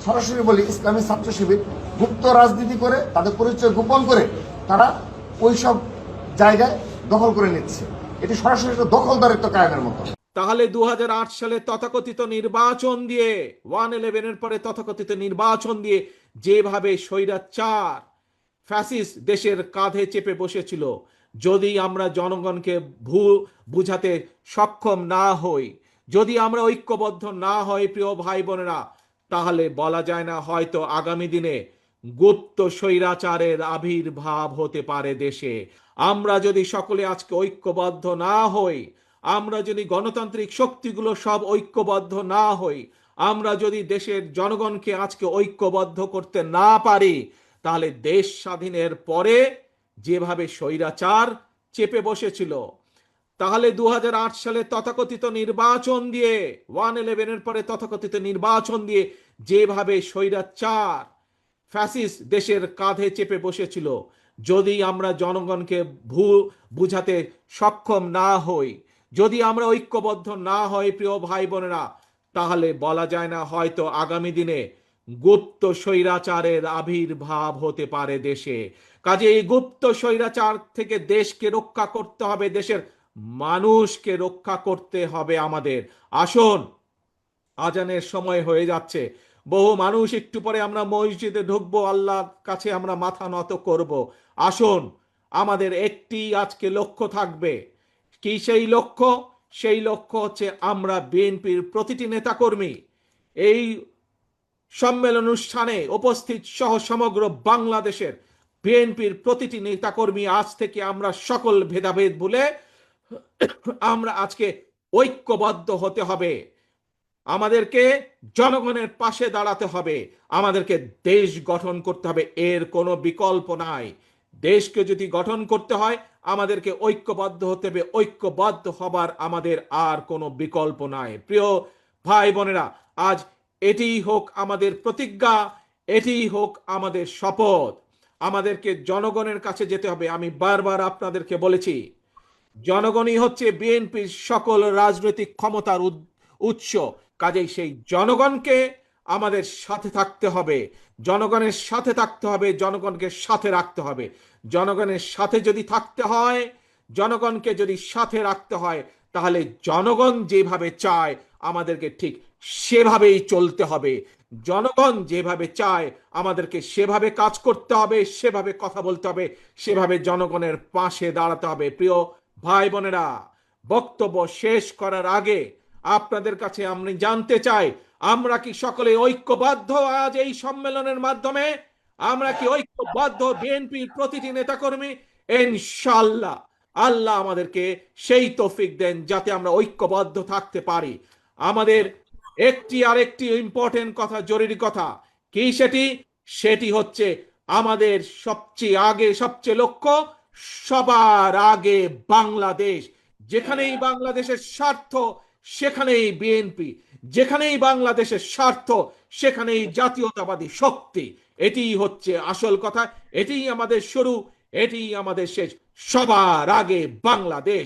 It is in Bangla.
সরাসরি বলি, ইসলামী ছাত্র শিবির গুপ্ত রাজনীতি করে, তাদের পরিচয় গোপন করে তারা ওইসব জায়গায় দখল করে নিচ্ছে। এটি সরাসরি একটা দখলদারিত্ব কায়েমের মতো। তাহলে 2008 সালে তথাকথিত নির্বাচন দিয়ে 1/11-এর পরে তথাকথিত নির্বাচন দিয়ে যেভাবে স্বৈরাচার ফ্যাসিস্ট দেশের কাঁধে চেপে বসেছিল, যদি আমরা জনগণকে বুঝাতে সক্ষম না হই, যদি আমরা ঐক্যবদ্ধ না হই প্রিয় ভাই বোনেরা, তাহলে বলা যায় না হয়তো আগামী দিনে গুপ্ত স্বৈরাচারের আবির্ভাব হতে পারে দেশে। আমরা যদি সকলে আজকে ঐক্যবদ্ধ না হই, আমরা যদি গণতান্ত্রিক শক্তিগুলো সব ঐক্যবদ্ধ না হই, আমরা যদি দেশের জনগণকে আজকে ঐক্যবদ্ধ করতে না পারি, তাহলে দেশ স্বাধীনের পরে যেভাবে স্বৈরাচার চেপে বসেছিল, তাহলে 2008 সালে তথাকথিত নির্বাচন দিয়ে 1/11-এর পরে তথাকথিত নির্বাচন দিয়ে যেভাবে স্বৈরাচার ফ্যাসিস্ট দেশের কাঁধে চেপে বসেছিল, যদি আমরা জনগণকে বুঝাতে সক্ষম না হই, যদি আমরা ঐক্যবদ্ধ না হই প্রিয় ভাই বোনেরা, তাহলে বলা যায় না হয়তো আগামী দিনে গুপ্ত স্বৈরাচারের আবির্ভাব হতে পারে দেশে। কাজে এই গুপ্ত স্বৈরাচার থেকে দেশকে রক্ষা করতে হবে, দেশের মানুষকে রক্ষা করতে হবে আমাদের। আসুন, আজানের সময় হয়ে যাচ্ছে, বহু মানুষ একটু পরে আমরা মসজিদে ঢুকবো, আল্লাহর কাছে আমরা মাথা নত করব। আসুন, আমাদের একটি আজকে লক্ষ্য থাকবে। কি সেই লক্ষ্য? সেই লক্ষ্য হচ্ছে আমরা বিএনপির প্রতিটি নেতাকর্মী এই সম্মেলন অনুষ্ঠানে উপস্থিত সহ সমগ্র বাংলাদেশের বিএনপির প্রতিটি নেতাকর্মী আজ থেকে আমরা সকল ভেদাভেদ ভুলে আমরা আজকে ঐক্যবদ্ধ হতে হবে। আমাদেরকে জনগণের পাশে দাঁড়াতে হবে, আমাদেরকে দেশ গঠন করতে হবে, এর কোনো বিকল্প নাই। দেশকে যদি গঠন করতে হয় আমাদেরকে ঐক্যবদ্ধ হতে হবে, ঐক্যবদ্ধ হবার আমাদের আর কোনো বিকল্প নাই। প্রিয় ভাই বোনেরা, আজ এটিই হোক আমাদের প্রতিজ্ঞা, এটিই হোক আমাদের শপথ। আমাদেরকে জনগণের কাছে যেতে হবে। আমি বারবার আপনাদেরকে বলেছি, জনগণই হচ্ছে বিএনপির সকল রাজনৈতিক ক্ষমতার উৎস। কাজেই সেই জনগণকে আমাদের সাথে থাকতে হবে, জনগণের সাথে থাকতে হবে, জনগণকে সাথে রাখতে হবে। জনগণের সাথে যদি থাকতে হয়, জনগণকে যদি সাথে রাখতে হয়, তাহলে জনগণ যেভাবে চায় আমাদেরকে ঠিক সেভাবেই চলতে হবে। জনগণ যেভাবে চায় আমাদেরকে সেভাবে কাজ করতে হবে, সেভাবে কথা বলতে হবে, সেভাবে জনগণের পাশে দাঁড়াতে হবে। প্রিয় ভাই বোনেরা, বক্তব্য শেষ করার আগে আপনাদের কাছে আমি জানতে চাই, আমরা কি সকলে ঐক্যবদ্ধ? আজ এই সম্মেলনের মাধ্যমে আমরা কি ঐক্যবদ্ধ বিএনপির প্রতিটি নেতাকর্মী? ইনশাআল্লাহ আল্লাহ আমাদেরকে সেই তৌফিক দেন যাতে আমরা ঐক্যবদ্ধ থাকতে পারি। আমাদের একটি আরেকটি ইম্পর্টেন্ট কথা, জরুরি কথা কি সেটি? সেটি হচ্ছে আমাদের সবচেয়ে লক্ষ্য সবার আগে বাংলাদেশ। যেখানেই বাংলাদেশের স্বার্থ সেখানেই বিএনপি, যেখানেই বাংলাদেশের স্বার্থ সেখানেই জাতীয়তাবাদী শক্তি। এটিই হচ্ছে আসল কথা, এটিই আমাদের শুরু, এটিই আমাদের শেষ। সবার আগে বাংলাদেশ।